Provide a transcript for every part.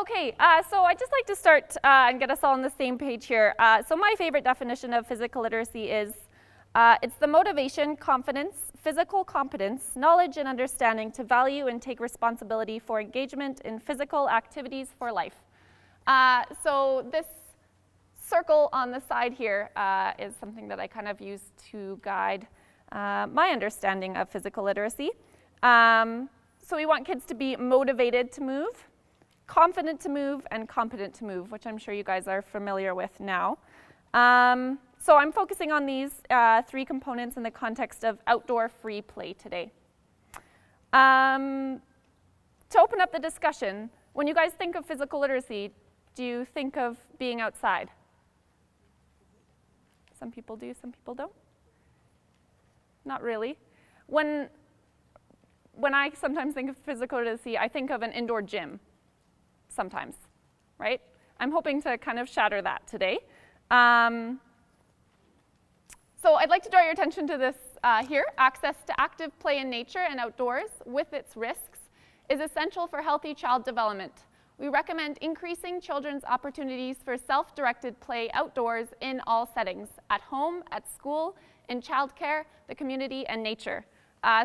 Okay, so I'd just like to start and get us all on the same page here. So my favorite definition of physical literacy is it's the motivation, confidence, physical competence, knowledge and understanding to value and take responsibility for engagement in physical activities for life. So this circle on the side here is something that I kind of use to guide my understanding of physical literacy. So we want kids to be motivated to move, confident to move, and competent to move, which I'm sure you guys are familiar with now. So I'm focusing on these three components in the context of outdoor free play today. To open up the discussion, when you guys think of physical literacy, do you think of being outside? Some people do, some people don't. Not really. When I sometimes think of physical literacy, I think of an indoor gym. Sometimes, right? I'm hoping to kind of shatter that today. So I'd like to draw your attention to this here. Access to active play in nature and outdoors with its risks is essential for healthy child development. We recommend increasing children's opportunities for self-directed play outdoors in all settings, at home, at school, in childcare, the community, and nature.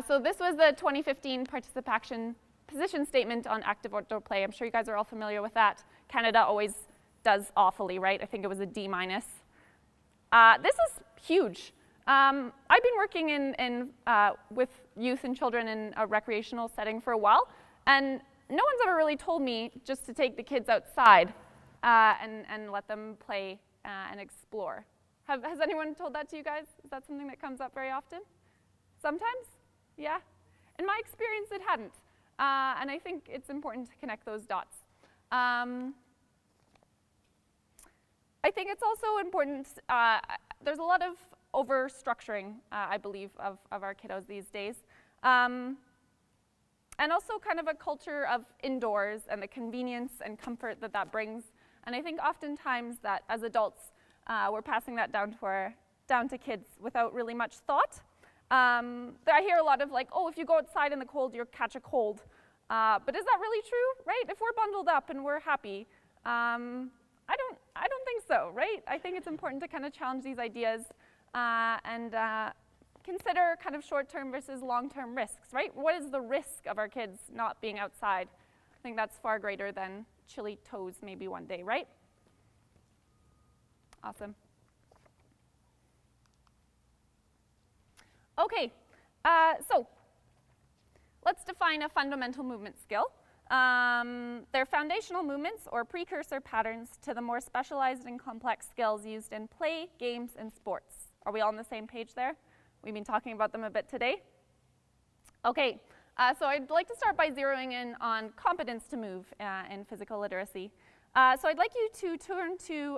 So this was the 2015 participation position statement on active outdoor play. I'm sure you guys are all familiar with that. Canada always does awfully, right? I think it was a D-. This is huge. I've been working with youth and children in a recreational setting for a while, and no one's ever really told me just to take the kids outside and let them play and explore. Has anyone told that to you guys? Is that something that comes up very often? Sometimes? Yeah? In my experience, it hadn't. And I think it's important to connect those dots. I think it's also important, there's a lot of over-structuring, I believe, of our kiddos these days. And also kind of a culture of indoors and the convenience and comfort that that brings. And I think oftentimes that as adults, we're passing that down to kids without really much thought. I hear a lot of like, oh, if you go outside in the cold, you'll catch a cold. But is that really true, right? If we're bundled up and we're happy, I don't think so, right? I think it's important to kind of challenge these ideas and consider kind of short-term versus long-term risks, right? What is the risk of our kids not being outside? I think that's far greater than chilly toes maybe one day, right? Awesome. Okay, so let's define a fundamental movement skill. They're foundational movements or precursor patterns to the more specialized and complex skills used in play, games, and sports. Are we all on the same page there? We've been talking about them a bit today. Okay, so I'd like to start by zeroing in on competence to move in physical literacy. So I'd like you to turn to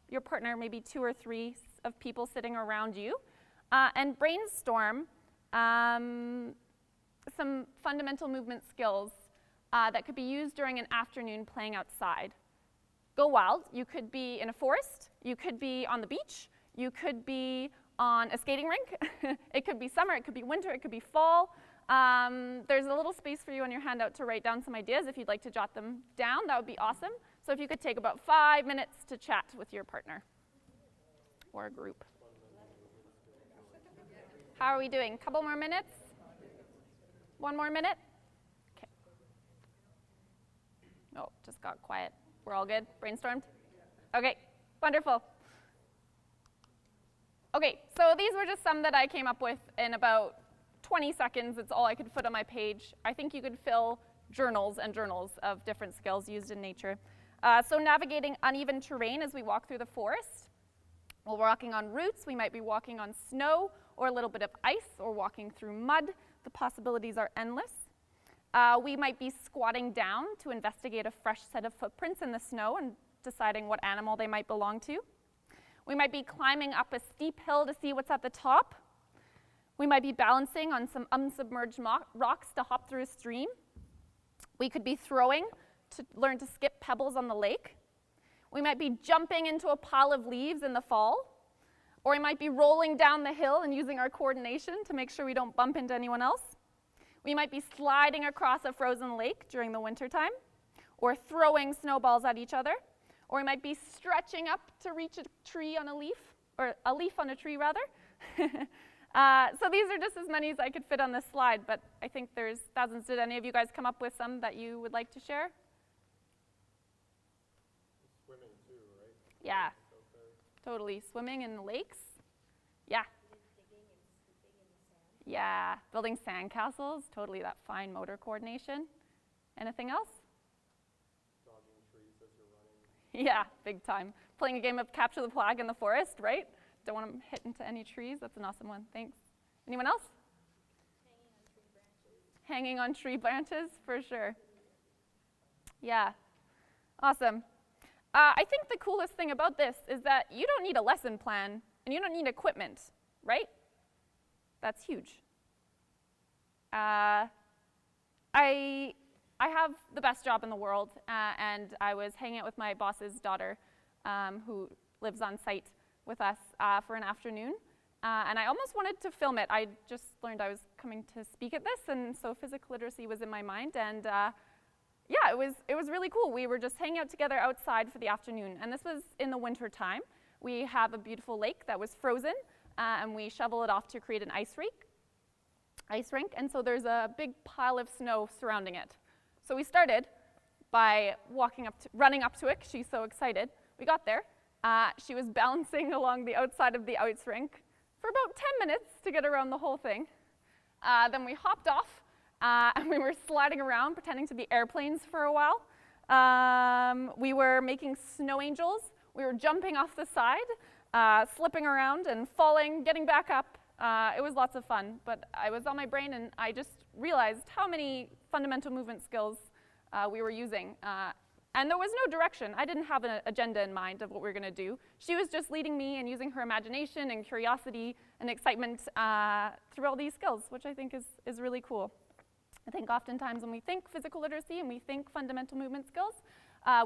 your partner, maybe 2 or 3 of people sitting around you, and brainstorm some fundamental movement skills that could be used during an afternoon playing outside. Go wild. You could be in a forest. You could be on the beach. You could be on a skating rink. It could be summer. It could be winter. It could be fall. There's a little space for you on your handout to write down some ideas. If you'd like to jot them down, that would be awesome. So if you could take about 5 minutes to chat with your partner or a group. How are we doing? Couple more minutes? 1 more minute? Okay. Oh, just got quiet. We're all good? Brainstormed? Okay, wonderful. Okay, so these were just some that I came up with in about 20 seconds. It's all I could fit on my page. I think you could fill journals and journals of different skills used in nature. So navigating uneven terrain as we walk through the forest. While we're walking on roots, we might be walking on snow or a little bit of ice or walking through mud. The possibilities are endless. We might be squatting down to investigate a fresh set of footprints in the snow and deciding what animal they might belong to. We might be climbing up a steep hill to see what's at the top. We might be balancing on some unsubmerged rocks to hop through a stream. We could be throwing to learn to skip pebbles on the lake. We might be jumping into a pile of leaves in the fall. Or we might be rolling down the hill and using our coordination to make sure we don't bump into anyone else. We might be sliding across a frozen lake during the wintertime. or throwing snowballs at each other, or we might be stretching up to reach a tree on a leaf, or a leaf on a tree rather. So these are just as many as I could fit on this slide, but I think there's thousands. Did any of you guys come up with some that you would like to share? Swimming too, right? Yeah, totally. Swimming in the lakes. Yeah. Digging and scooping in the sand. Yeah, building sandcastles, totally that fine motor coordination. Anything else? Dodging trees as you're running. Yeah, big time. Playing a game of capture the flag in the forest, right? Don't want to hit into any trees. That's an awesome one. Thanks. Anyone else? Hanging on tree branches. Hanging on tree branches, for sure. Yeah, awesome. I think the coolest thing about this is that you don't need a lesson plan and you don't need equipment, right? That's huge. I have the best job in the world, and I was hanging out with my boss's daughter, who lives on site with us for an afternoon, and I almost wanted to film it. I just learned I was coming to speak at this, and so physical literacy was in my mind, and yeah, it was really cool. We were just hanging out together outside for the afternoon, and this was in the winter time. We have a beautiful lake that was frozen, and we shovel it off to create an ice rink, and so there's a big pile of snow surrounding it. So we started by running up to it. She's so excited. We got there. She was bouncing along the outside of the ice rink for about 10 minutes to get around the whole thing. Then we hopped off, and we were sliding around, pretending to be airplanes for a while. We were making snow angels. We were jumping off the side, slipping around and falling, getting back up. It was lots of fun, but I was on my brain, and I just realized how many fundamental movement skills we were using. And there was no direction. I didn't have an agenda in mind of what we were going to do. She was just leading me and using her imagination and curiosity and excitement through all these skills, which I think is really cool. I think oftentimes when we think physical literacy and we think fundamental movement skills,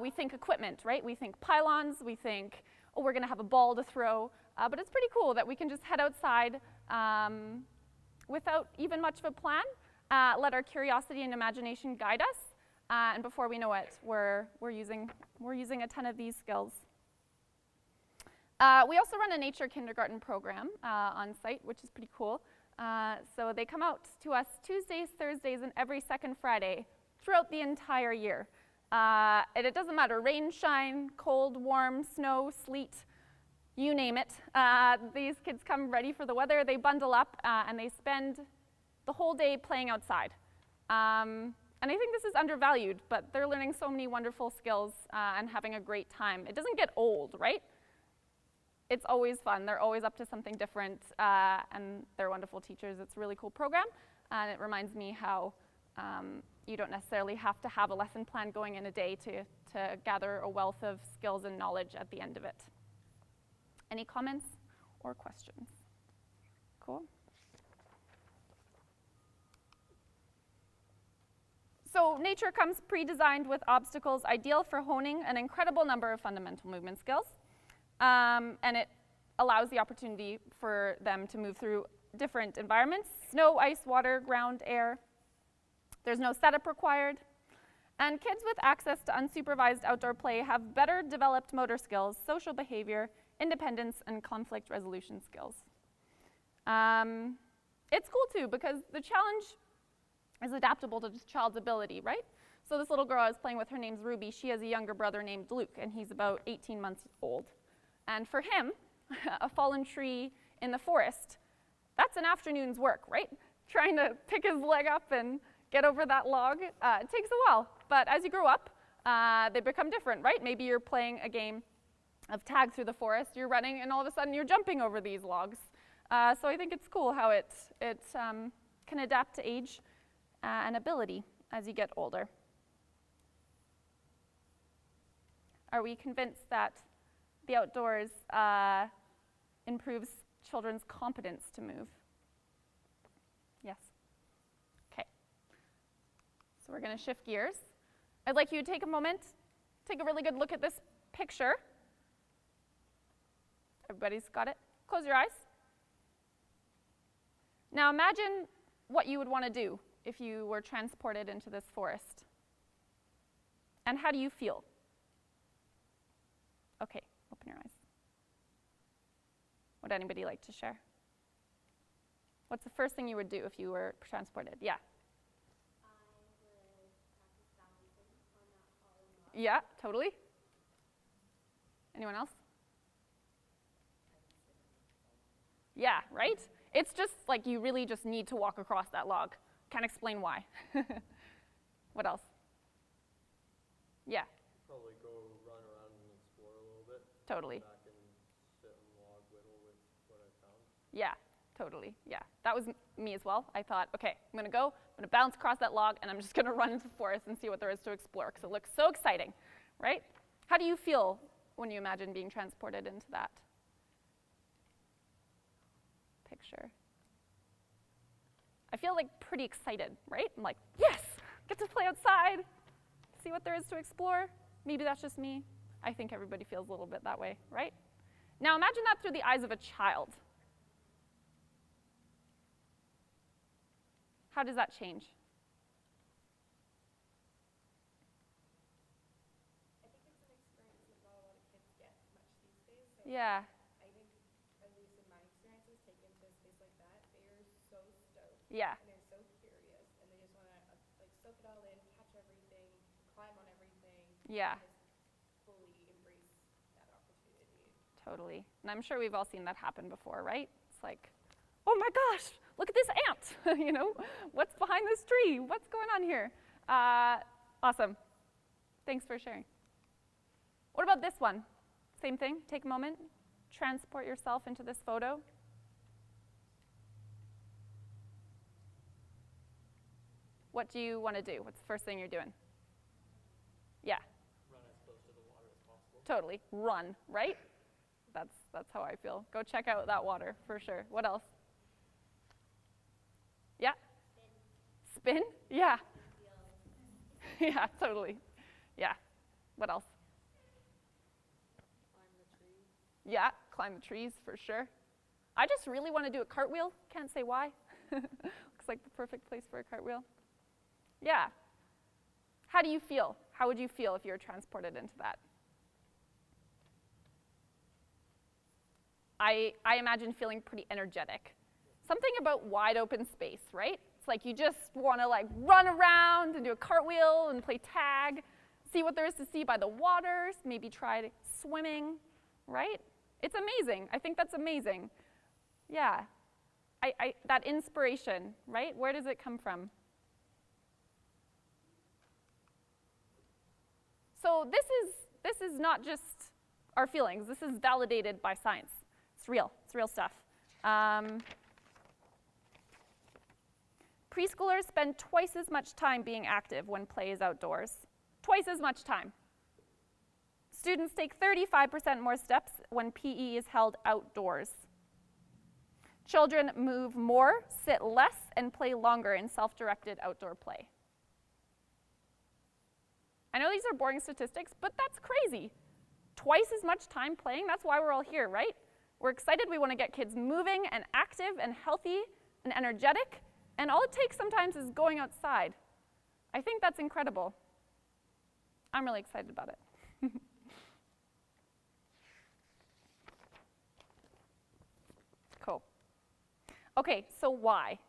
we think equipment, right? We think pylons, we think, oh, we're going to have a ball to throw. But it's pretty cool that we can just head outside without even much of a plan, let our curiosity and imagination guide us, and before we know it, we're using a ton of these skills. We also run a nature kindergarten program on site, which is pretty cool. So they come out to us Tuesdays, Thursdays, and every second Friday throughout the entire year. And it doesn't matter, rain, shine, cold, warm, snow, sleet, you name it. These kids come ready for the weather, they bundle up, and they spend the whole day playing outside. And I think this is undervalued, but they're learning so many wonderful skills and having a great time. It doesn't get old, right? It's always fun. They're always up to something different, and they're wonderful teachers. It's a really cool program, and it reminds me how you don't necessarily have to have a lesson plan going in a day to gather a wealth of skills and knowledge at the end of it. Any comments or questions? Cool. So nature comes pre-designed with obstacles ideal for honing an incredible number of fundamental movement skills. And it allows the opportunity for them to move through different environments: snow, ice, water, ground, air. There's no setup required. And kids with access to unsupervised outdoor play have better developed motor skills, social behavior, independence, and conflict resolution skills. It's cool too, because the challenge is adaptable to the child's ability, right? So this little girl I was playing with, her name's Ruby. She has a younger brother named Luke, and he's about 18 months old. And for him, a fallen tree in the forest, that's an afternoon's work, right? Trying to pick his leg up and get over that log, it takes a while. But as you grow up, they become different, right? Maybe you're playing a game of tag through the forest, you're running, and all of a sudden you're jumping over these logs. So I think it's cool how it can adapt to age and ability as you get older. Are we convinced that the outdoors improves children's competence to move? Yes? Okay. So we're going to shift gears. I'd like you to take a moment, take a really good look at this picture. Everybody's got it? Close your eyes. Now imagine what you would want to do if you were transported into this forest. And how do you feel? Okay, open your eyes. Would anybody like to share? What's the first thing you would do if you were transported? Yeah. I would practice balancing on that falling log. Yeah, totally. Anyone else? Yeah, right? It's just like you really just need to walk across that log. Can't explain why. What else? Yeah, Probably go run around and explore a little bit. totally. Back and sit and log whittle with what I found. Yeah, totally. Yeah, that was me as well. I thought, okay, I'm going to bounce across that log, and I'm just going to run into the forest and see what there is to explore, because it looks so exciting, right? How do you feel when you imagine being transported into that picture? I feel like pretty excited, right? I'm like, yes, get to play outside, see what there is to explore. Maybe that's just me. I think everybody feels a little bit that way, right? Now imagine that through the eyes of a child. How does that change? I think it's an experience that not a lot of kids get much these days. So Yeah, I think, at least in my experiences, taken to a space like that, they are so stoked. yeah, And they're so curious. And they just want to like soak it all in, catch everything, climb on everything. yeah, And just fully embrace that opportunity. totally. And I'm sure we've all seen that happen before, right? It's like, oh my gosh, look at this ant, you know? What's behind this tree? What's going on here? Awesome. Thanks for sharing. What about this one? Same thing, take a moment, transport yourself into this photo. What do you want to do? What's the first thing you're doing? Yeah, Run as close to the water as possible. totally. Run, right? That's how I feel. Go check out that water for sure. What else? Yeah? Spin? Yeah. Yeah, totally. Yeah. What else? Climb the tree. Yeah, climb the trees for sure. I just really want to do a cartwheel. Can't say why. Looks like the perfect place for a cartwheel. Yeah. How do you feel? How would you feel if you were transported into that? I imagine feeling pretty energetic. Something about wide open space, right? It's like you just want to like run around and do a cartwheel and play tag, see what there is to see by the waters, maybe try swimming, right? It's amazing. I think that's amazing. Yeah. That inspiration, right? Where does it come from? So this is not just our feelings. This is validated by science. It's real stuff. Preschoolers spend twice as much time being active when play is outdoors. Twice as much time. Students take 35% more steps when PE is held outdoors. Children move more, sit less, and play longer in self-directed outdoor play. I know these are boring statistics, but that's crazy. Twice as much time playing, that's why we're all here, right? We're excited, we want to get kids moving and active and healthy and energetic, and all it takes sometimes is going outside. I think that's incredible. I'm really excited about it. Cool. Okay, so why?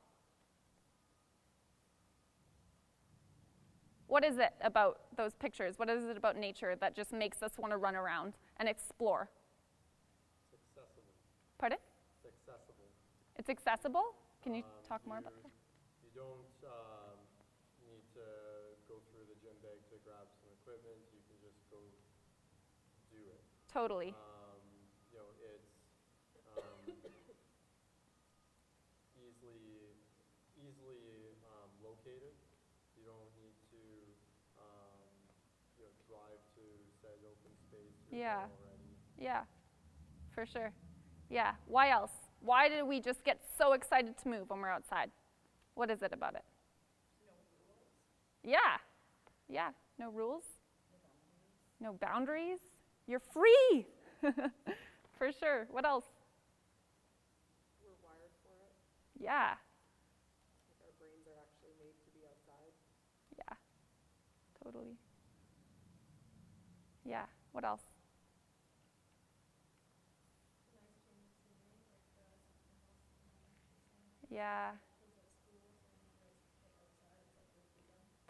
What is it about those pictures? What is it about nature that just makes us want to run around and explore? It's accessible. Pardon? It's accessible. It's accessible? Can you talk more about that? You don't need to go through the gym bag to grab some equipment. You can just go do it. Totally. You know, it's easily located. You don't need to drive to said open space. You're Yeah. there already. Yeah, for sure. Yeah, why else? Why do we just get so excited to move when we're outside? What is it about it? No rules. Yeah, yeah, no rules. No boundaries. You're free, for sure. What else? We're wired for it. Yeah, Like our brains are actually made to be outside. yeah, totally. What else? Yeah.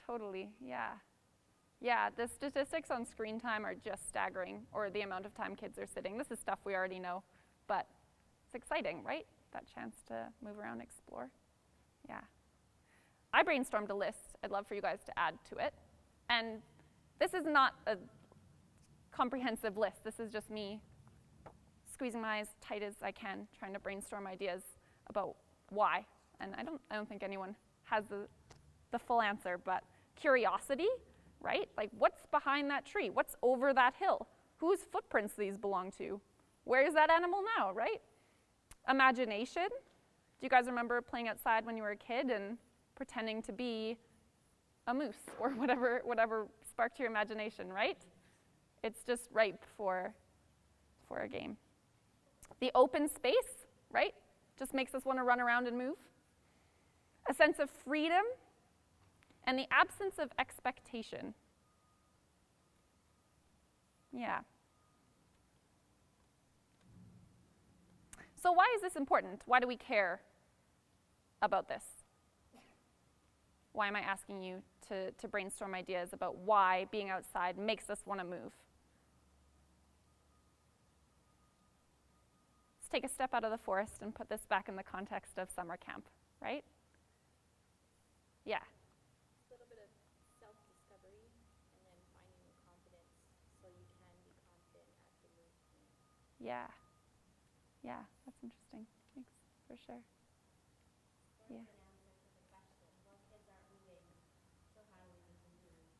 Totally, yeah. Yeah, the statistics on screen time are just staggering, or the amount of time kids are sitting. This is stuff we already know, but it's exciting, right? That chance to move around, explore. Yeah. I brainstormed a list I'd love for you guys to add to it. And this is not a comprehensive list. This is just me squeezing my eyes tight as I can, trying to brainstorm ideas about why. And I don't think anyone has the full answer, but curiosity, right? Like, what's behind that tree? What's over that hill? Whose footprints these belong to? Where is that animal now, right? Imagination. Do you guys remember playing outside when you were a kid and pretending to be a moose or whatever sparked your imagination, right? It's just ripe for a game. The open space, right? Just makes us want to run around and move. A sense of freedom and the absence of expectation. Yeah. So why is this important? Why do we care about this? Why am I asking you to brainstorm ideas about why being outside makes us want to move? Let's take a step out of the forest and put this back in the context of summer camp, right? Yeah. A little bit of self-discovery and then finding confidence so you can be confident after moving. Yeah. Yeah, that's interesting. Thanks, for sure. Yeah.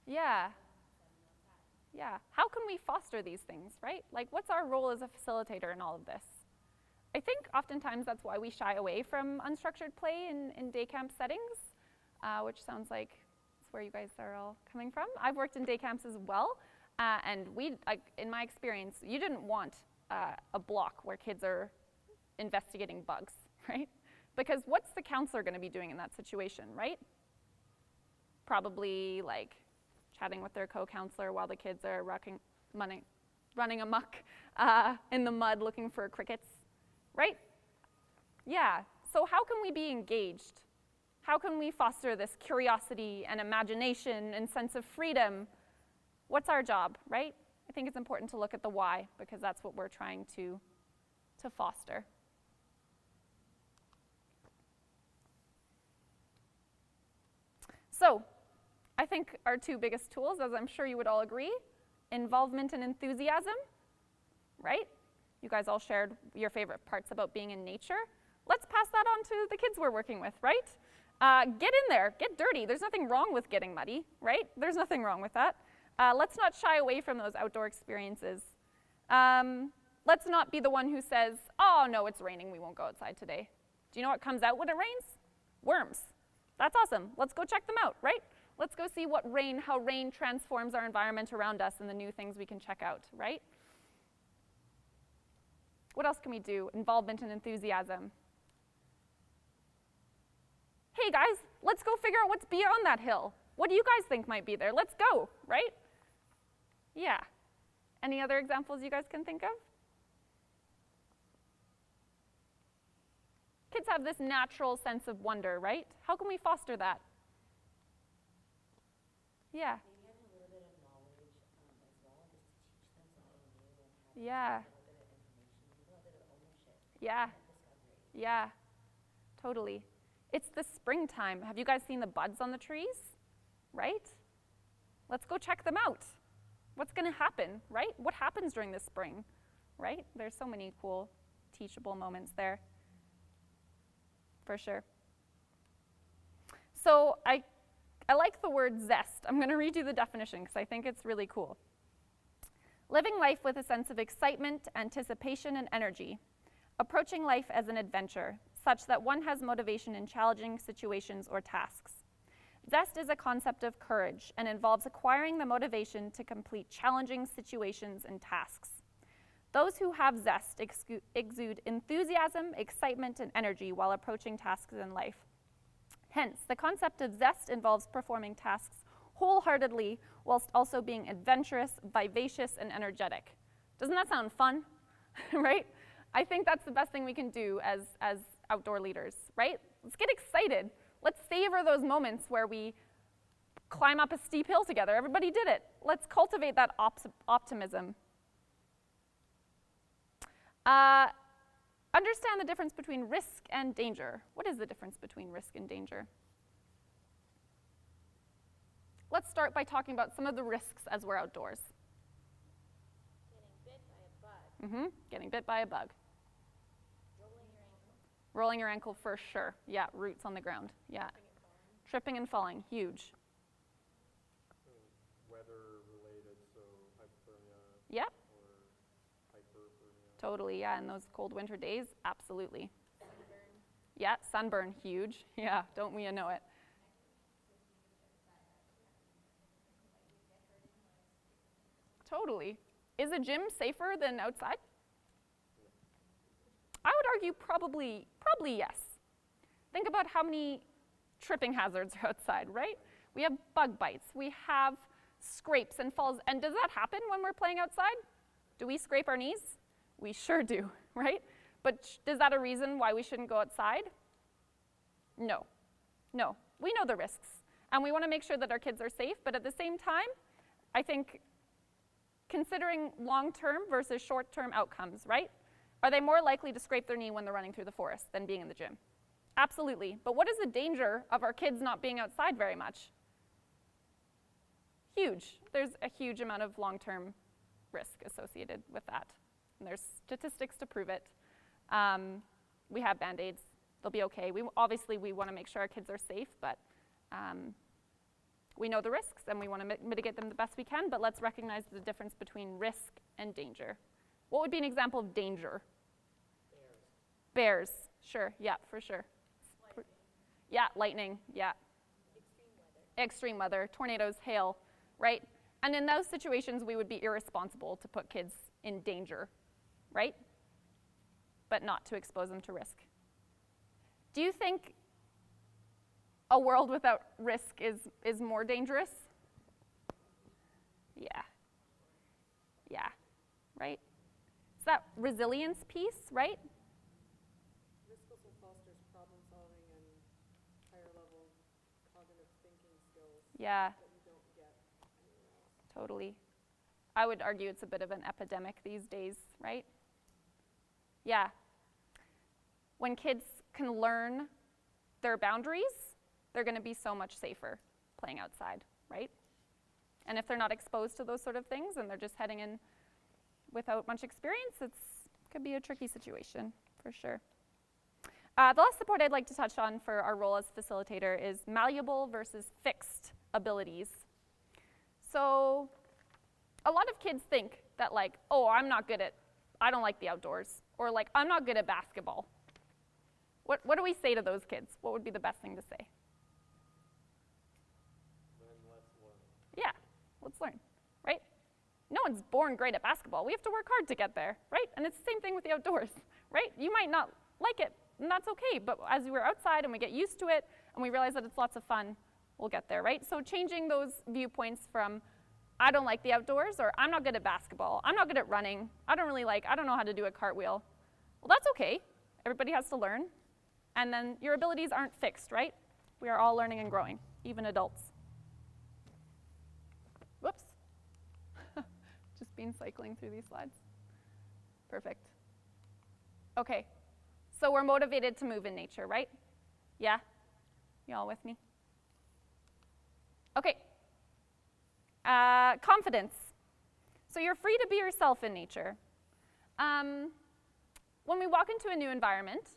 Yeah. Yeah. How can we foster these things, right? Like, what's our role as a facilitator in all of this? I think oftentimes that's why we shy away from unstructured play in day camp settings, which sounds like it's where you guys are all coming from. I've worked in day camps as well, and in my experience, you didn't want a block where kids are investigating bugs, right? Because what's the counselor going to be doing in that situation, right? Probably like chatting with their co-counselor while the kids are running amok in the mud looking for crickets, right? Yeah, so how can we be engaged? How can we foster this curiosity and imagination and sense of freedom? What's our job, right? I think it's important to look at the why, because that's what we're trying to foster. So, I think our two biggest tools, as I'm sure you would all agree, involvement and enthusiasm, right? You guys all shared your favorite parts about being in nature. Let's pass that on to the kids we're working with, right? Get in there, get dirty. There's nothing wrong with getting muddy, right? There's nothing wrong with that. Let's not shy away from those outdoor experiences. Let's not be the one who says, oh no, it's raining, we won't go outside today. Do you know what comes out when it rains? Worms. That's awesome. Let's go check them out, right? Let's go see how rain transforms our environment around us and the new things we can check out, right? What else can we do? Involvement and enthusiasm. Hey guys, let's go figure out what's beyond that hill. What do you guys think might be there? Let's go, right? Yeah. Any other examples you guys can think of? Kids have this natural sense of wonder, right? How can we foster that? Yeah. Maybe having a little bit of knowledge as well, just to teach them something new and having Yeah. a little bit of information, a little bit of ownership. Yeah. Discovery. Yeah. Totally. It's the springtime. Have you guys seen the buds on the trees? Right? Let's go check them out. What's going to happen, right? What happens during the spring, right? There's so many cool teachable moments there. For sure. So I like the word zest. I'm going to read you the definition because I think it's really cool. Living life with a sense of excitement, anticipation, and energy. Approaching life as an adventure, such that one has motivation in challenging situations or tasks. Zest is a concept of courage and involves acquiring the motivation to complete challenging situations and tasks. Those who have zest exude enthusiasm, excitement, and energy while approaching tasks in life. Hence, the concept of zest involves performing tasks wholeheartedly whilst also being adventurous, vivacious, and energetic. Doesn't that sound fun, right? I think that's the best thing we can do as outdoor leaders, right? Let's get excited. Let's savor those moments where we climb up a steep hill together. Everybody did it. Let's cultivate that optimism. Understand the difference between risk and danger. What is the difference between risk and danger? Let's start by talking about some of the risks as we're outdoors. Getting bit by a bug. Getting bit by a bug. Rolling your ankle. Rolling your ankle for sure. Yeah, roots on the ground. Yeah. Tripping and falling, huge. Weather related, so hypothermia Yeah, or hyperthermia. totally. Yeah, in those cold winter days, absolutely. Sunburn. Yeah, sunburn, huge. Yeah, don't we know it? Totally. Is a gym safer than outside? I would argue probably yes. Think about how many tripping hazards are outside, right? We have bug bites, we have scrapes and falls, and does that happen when we're playing outside? Do we scrape our knees? We sure do, right? But is that a reason why we shouldn't go outside? No. No. We know the risks, and we want to make sure that our kids are safe, but at the same time, I think considering long-term versus short-term outcomes, right? Are they more likely to scrape their knee when they're running through the forest than being in the gym? Absolutely. But what is the danger of our kids not being outside very much? Huge. There's a huge amount of long-term risk associated with that. And there's statistics to prove it. We have Band-Aids. They'll be okay. Obviously, we want to make sure our kids are safe, but we know the risks, and we want to mitigate them the best we can, but let's recognize the difference between risk and danger. What would be an example of danger? Bears. Sure, yeah, for sure. Lightning. Yeah, lightning, yeah. Extreme weather. Extreme weather, tornadoes, hail, right? And in those situations, we would be irresponsible to put kids in danger, right? But not to expose them to risk. Do you think a world without risk is more dangerous? Yeah. Yeah, right? It's that resilience piece, right? Risk also fosters problem solving and higher level cognitive thinking skills Yeah, that you don't get anywhere else. totally. I would argue it's a bit of an epidemic these days, right? Yeah. When kids can learn their boundaries, they're going to be so much safer playing outside, right? And if they're not exposed to those sort of things and they're just heading in without much experience, it could be a tricky situation, for sure. The last support I'd like to touch on for our role as facilitator is malleable versus fixed abilities. So a lot of kids think that like, oh, I don't like the outdoors, or like, I'm not good at basketball. What do we say to those kids? What would be the best thing to say? Then let's learn. Yeah, let's learn, right? No one's born great at basketball. We have to work hard to get there, right? And it's the same thing with the outdoors, right? You might not like it, and that's okay, but as we're outside and we get used to it, and we realize that it's lots of fun, we'll get there, right? So changing those viewpoints from, I don't like the outdoors, or I'm not good at basketball, I'm not good at running, I don't know how to do a cartwheel. Well, that's okay. Everybody has to learn. And then your abilities aren't fixed, right? We are all learning and growing, even adults. Whoops. Just been cycling through these slides. Perfect. Okay, so we're motivated to move in nature, right? Yeah? You all with me? Okay. Confidence. So you're free to be yourself in nature. When we walk into a new environment,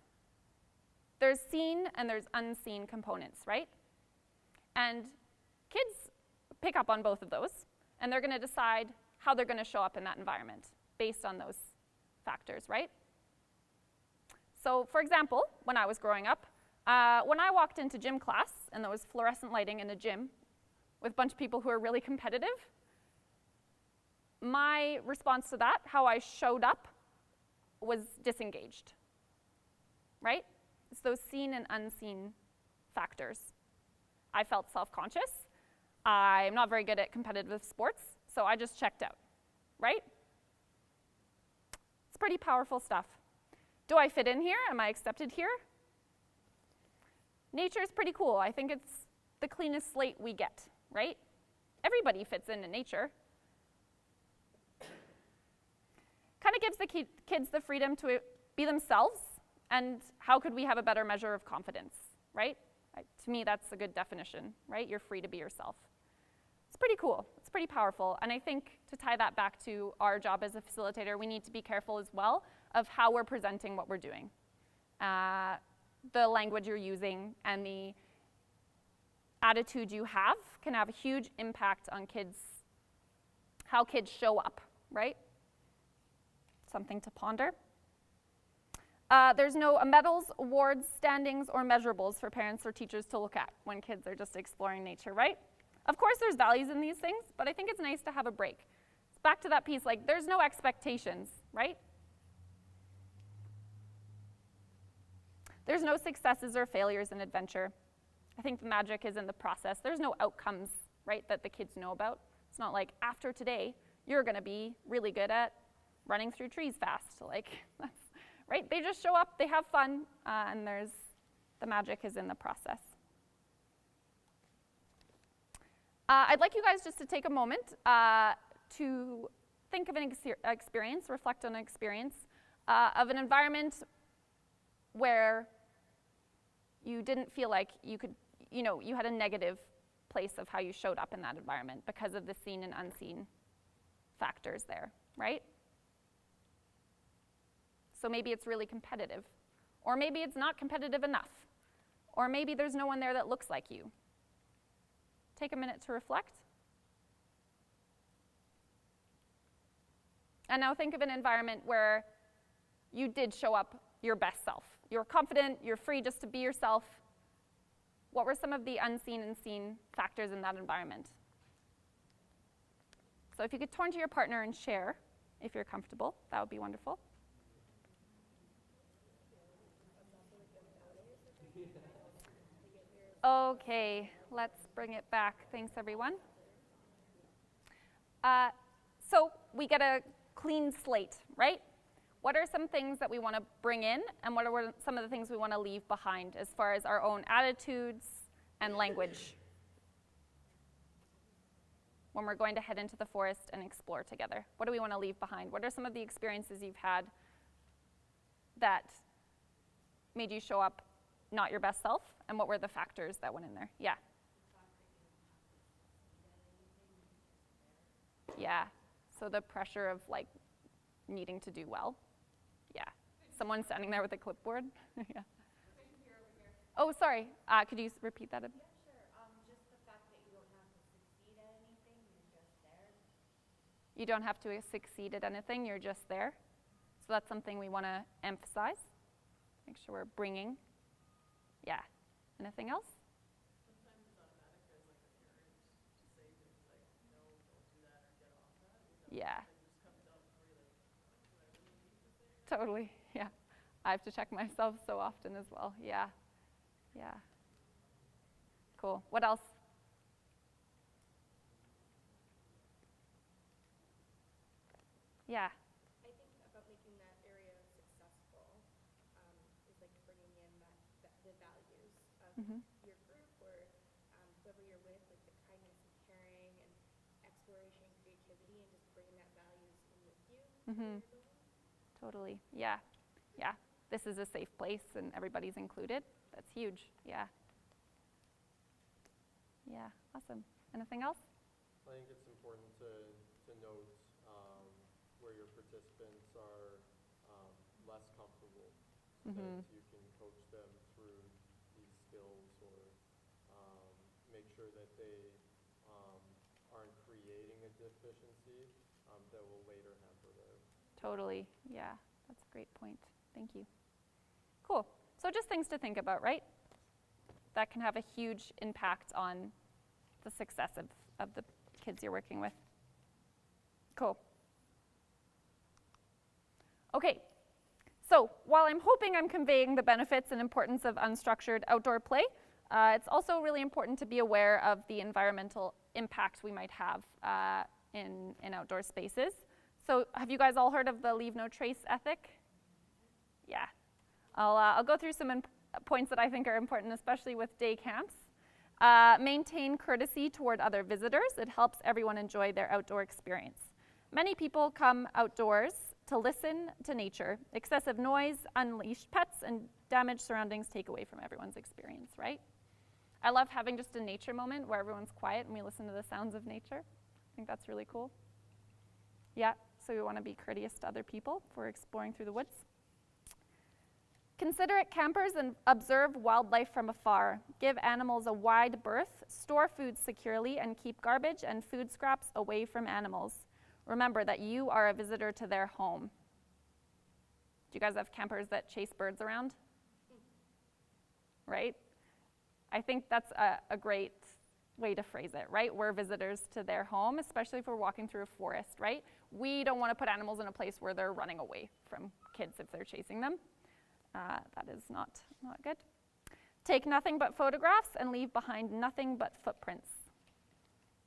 there's seen and there's unseen components, right? And kids pick up on both of those, and they're going to decide how they're going to show up in that environment based on those factors, right? So, for example, when I was growing up, when I walked into gym class and there was fluorescent lighting in a gym with a bunch of people who are really competitive, my response to that, how I showed up, was disengaged, right? It's those seen and unseen factors. I felt self-conscious. I'm not very good at competitive sports, so I just checked out, right? It's pretty powerful stuff. Do I fit in here? Am I accepted here? Nature is pretty cool. I think it's the cleanest slate we get, right? Everybody fits into nature. Kind of gives the kids the freedom to be themselves, and how could we have a better measure of confidence, right? To me, that's a good definition, right? You're free to be yourself. It's pretty cool. It's pretty powerful. And I think to tie that back to our job as a facilitator, we need to be careful as well of how we're presenting what we're doing. The language you're using and the attitude you have can have a huge impact on kids, how kids show up, right? Something to ponder. There's no medals, awards, standings, or measurables for parents or teachers to look at when kids are just exploring nature, right? Of course there's values in these things, but I think it's nice to have a break. It's back to that piece, like there's no expectations, right? There's no successes or failures in adventure. I think the magic is in the process. There's no outcomes, right, that the kids know about. It's not like after today, you're gonna be really good at running through trees fast, like that's, right? They just show up, they have fun, and the magic is in the process. I'd like you guys just to take a moment to think of an experience, reflect on an experience of an environment where you didn't feel like you could, you had a negative place of how you showed up in that environment because of the seen and unseen factors there, right? So maybe it's really competitive, or maybe it's not competitive enough, or maybe there's no one there that looks like you. Take a minute to reflect. And now think of an environment where you did show up your best self. You're confident, you're free just to be yourself. What were some of the unseen and seen factors in that environment? So if you could turn to your partner and share, if you're comfortable, that would be wonderful. Okay, let's bring it back. Thanks, everyone. So we get a clean slate, right? What are some things that we want to bring in, and what are some of the things we want to leave behind as far as our own attitudes and language when we're going to head into the forest and explore together? What do we want to leave behind? What are some of the experiences you've had that made you show up not your best self, and what were the factors that went in there? Yeah. Yeah, so the pressure of like needing to do well. Yeah, someone standing there with a clipboard. Yeah. Oh, sorry, could you repeat that? Yeah, sure. Just the fact that you don't have to succeed at anything, you're just there. You don't have to succeed at anything, you're just there. So that's something we want to emphasize. Make sure we're bringing. Yeah. Anything else? Sometimes it's automatic as like a parent to say things like, no, don't do that, or get off that. Yeah. It just comes out before you're like, oh, do I really need to say that? Totally, yeah. I have to check myself so often as well, yeah. Yeah. Cool, what else? Yeah. I think about making that area successful is like bringing in the values of your group or whoever you're with, like the kindness and caring and exploration, creativity, and just bringing that values in with you. Totally, yeah. Yeah, this is a safe place and everybody's included. That's huge, yeah. Yeah, awesome. Anything else? I think it's important to note where your participants are less comfortable, so that you can coach them through these skills, or make sure that they aren't creating a deficiency that will later hamper their. Totally, yeah, that's a great point. Thank you. Cool, so just things to think about, right? That can have a huge impact on the success of the kids you're working with. Cool. Okay, so while I'm hoping I'm conveying the benefits and importance of unstructured outdoor play, It's also really important to be aware of the environmental impact we might have in outdoor spaces. So have you guys all heard of the leave no trace ethic? Yeah. I'll go through some points that I think are important, especially with day camps. Maintain courtesy toward other visitors. It helps everyone enjoy their outdoor experience. Many people come outdoors to listen to nature. Excessive noise, unleashed pets, and damaged surroundings take away from everyone's experience, right? I love having just a nature moment where everyone's quiet and we listen to the sounds of nature. I think that's really cool. Yeah, so we want to be courteous to other people if we're exploring through the woods. Considerate campers and observe wildlife from afar. Give animals a wide berth, store food securely, and keep garbage and food scraps away from animals. Remember that you are a visitor to their home. Do you guys have campers that chase birds around? Right? I think that's a great way to phrase it, right? We're visitors to their home, especially if we're walking through a forest, right? We don't want to put animals in a place where they're running away from kids if they're chasing them. That is not good. Take nothing but photographs and leave behind nothing but footprints.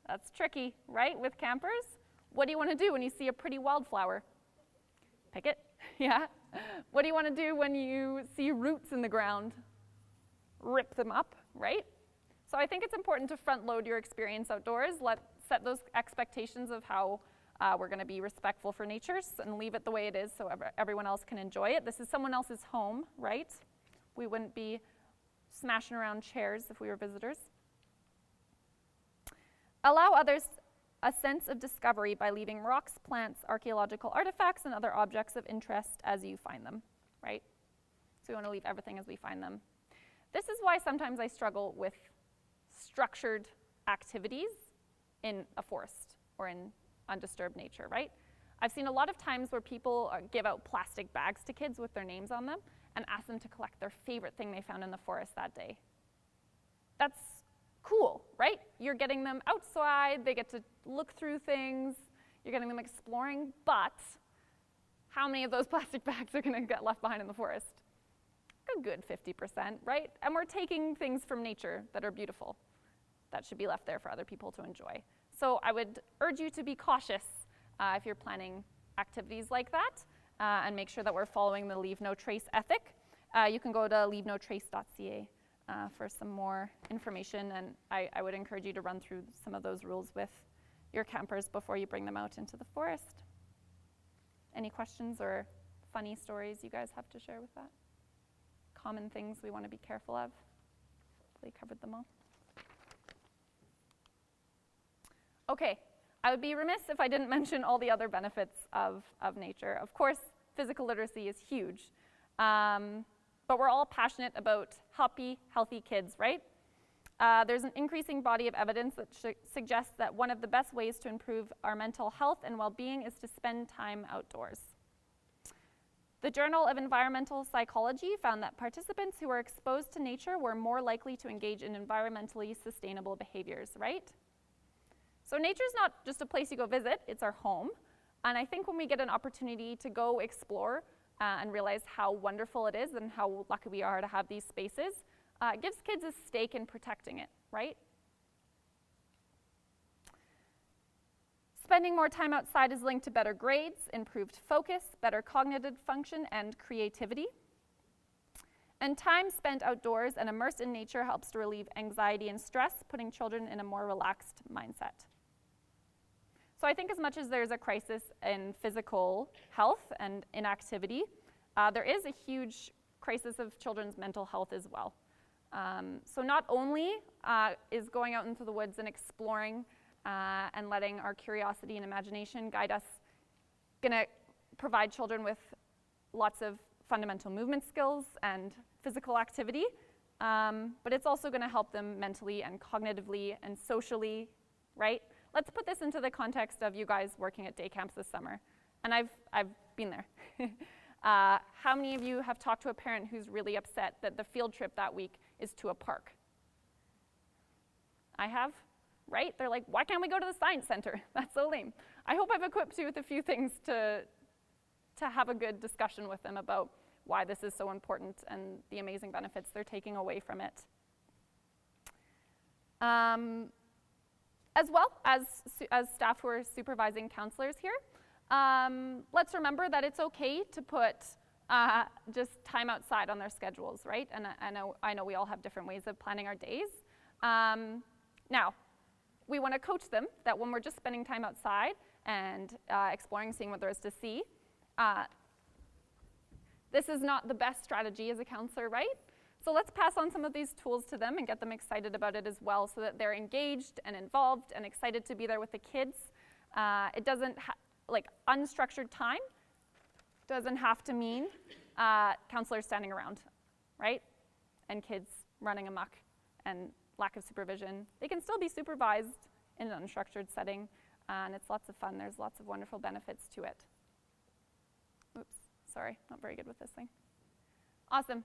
That's tricky, right, with campers? What do you want to do when you see a pretty wildflower? Pick it, yeah. What do you want to do when you see roots in the ground? Rip them up, right? So I think it's important to front load your experience outdoors, set those expectations of how we're going to be respectful for nature and leave it the way it is so everyone else can enjoy it. This is someone else's home, right? We wouldn't be smashing around chairs if we were visitors. Allow others a sense of discovery by leaving rocks, plants, archaeological artifacts, and other objects of interest as you find them, right? So we want to leave everything as we find them. This is why sometimes I struggle with structured activities in a forest or in undisturbed nature, right? I've seen a lot of times where people give out plastic bags to kids with their names on them and ask them to collect their favorite thing they found in the forest that day. That's cool, right? You're getting them outside, they get to look through things, you're getting them exploring, but how many of those plastic bags are going to get left behind in the forest? A good 50%, right? And we're taking things from nature that are beautiful that should be left there for other people to enjoy. So I would urge you to be cautious if you're planning activities like that and make sure that we're following the leave no trace ethic. You can go to leavenotrace.ca for some more information, and I would encourage you to run through some of those rules with your campers before you bring them out into the forest. Any questions or funny stories you guys have to share with that? Common things we want to be careful of? Hopefully covered them all. Okay, I would be remiss if I didn't mention all the other benefits of nature. Of course, physical literacy is huge, but we're all passionate about happy, healthy kids, right? There's an increasing body of evidence that suggests that one of the best ways to improve our mental health and well-being is to spend time outdoors. The Journal of Environmental Psychology found that participants who were exposed to nature were more likely to engage in environmentally sustainable behaviors, right? So nature's not just a place you go visit, it's our home. And I think when we get an opportunity to go explore and realize how wonderful it is and how lucky we are to have these spaces, it gives kids a stake in protecting it, right? Spending more time outside is linked to better grades, improved focus, better cognitive function, and creativity. And time spent outdoors and immersed in nature helps to relieve anxiety and stress, putting children in a more relaxed mindset. So I think as much as there's a crisis in physical health and inactivity, there is a huge crisis of children's mental health as well. So not only is going out into the woods and exploring and letting our curiosity and imagination guide us gonna provide children with lots of fundamental movement skills and physical activity, but it's also gonna help them mentally and cognitively and socially, right? Let's put this into the context of you guys working at day camps this summer. And I've been there. How many of you have talked to a parent who's really upset that the field trip that week is to a park? I have, right? They're like, why can't we go to the science center? That's so lame. I hope I've equipped you with a few things to have a good discussion with them about why this is so important and the amazing benefits they're taking away from it. As well as staff who are supervising counselors here, let's remember that it's okay to put just time outside on their schedules, right? And I know we all have different ways of planning our days. Now, we want to coach them that when we're just spending time outside and exploring, seeing what there is to see, this is not the best strategy as a counselor, right? So let's pass on some of these tools to them and get them excited about it as well so that they're engaged and involved and excited to be there with the kids. It doesn't, like unstructured time doesn't have to mean counselors standing around, right? And kids running amok and lack of supervision. They can still be supervised in an unstructured setting, and it's lots of fun. There's lots of wonderful benefits to it. Oops, sorry, not very good with this thing. Awesome.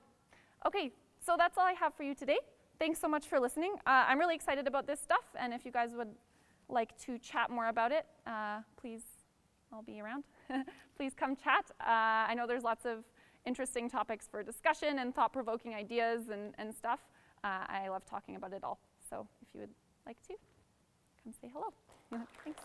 Okay, so that's all I have for you today. Thanks so much for listening. I'm really excited about this stuff, and if you guys would like to chat more about it, please, I'll be around. Please come chat. I know there's lots of interesting topics for discussion and thought-provoking ideas and stuff. I love talking about it all. So if you would like to, come say hello. Thanks.